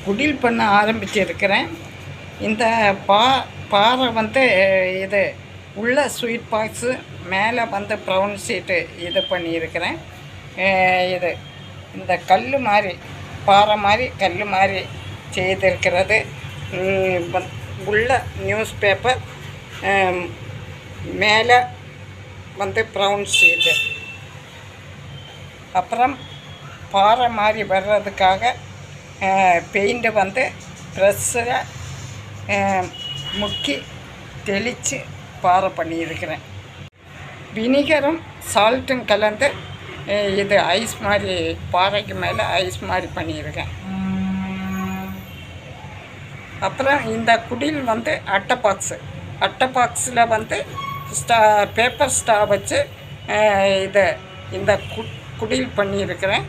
குடில் பண்ண ஆரம்பிச்சிருக்கிறேன். இந்த பாறை வந்து இது உள்ள ஸ்வீட் பாக்ஸு, மேலே வந்து ப்ரௌன் ஷீட்டு இது பண்ணியிருக்கிறேன். இது இந்த கல் மாதிரி பாறை மாதிரி கல் மாதிரி செய்திருக்கிறது. உள்ள நியூஸ் பேப்பர், மேலே வந்து ப்ரௌன் ஷீட்டு. அப்புறம் பாறை மாதிரி வர்றதுக்காக பெயிண்ட்டு வந்து ப்ரெஷ்ஷில் முக்கி தெளித்து பாறை பண்ணியிருக்கிறேன். வினிகரும் சால்ட்டும் கலந்து இது ஐஸ் மாதிரி பாறைக்கு மேலே ஐஸ் மாதிரி பண்ணியிருக்கேன். அப்புறம் இந்த குடில் வந்து அட்டை பாக்ஸில் வந்து பேப்பர் ஸ்டா வச்சு இந்த குடில் பண்ணியிருக்கிறேன்.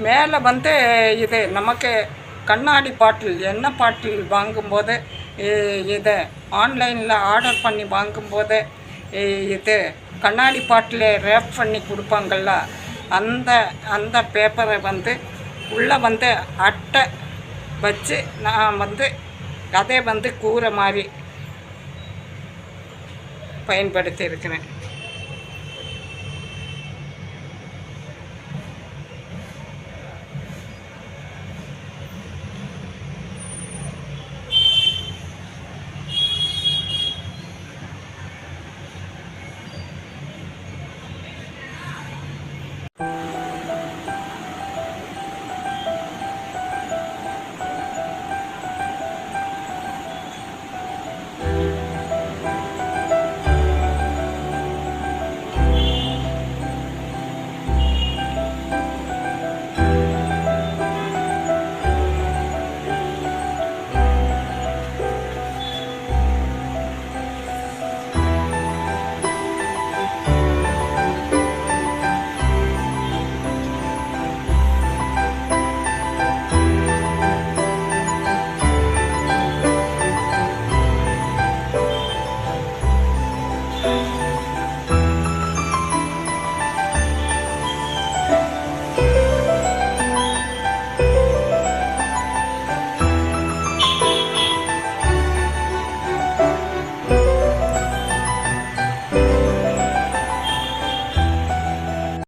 மேலே வந்து இது நமக்கு கண்ணாடி பாட்டில், எண்ணெய் பாட்டில் வாங்கும்போது இதை ஆன்லைனில் ஆர்டர் பண்ணி வாங்கும்போது இது கண்ணாடி பாட்டில் ரேப் பண்ணி கொடுப்பாங்கள்ல, அந்த பேப்பரை வந்து உள்ளே வந்து அட்டை வச்சு நான் வந்து அதை வந்து கூரை மாதிரி பயன்படுத்தி இருக்கிறேன்.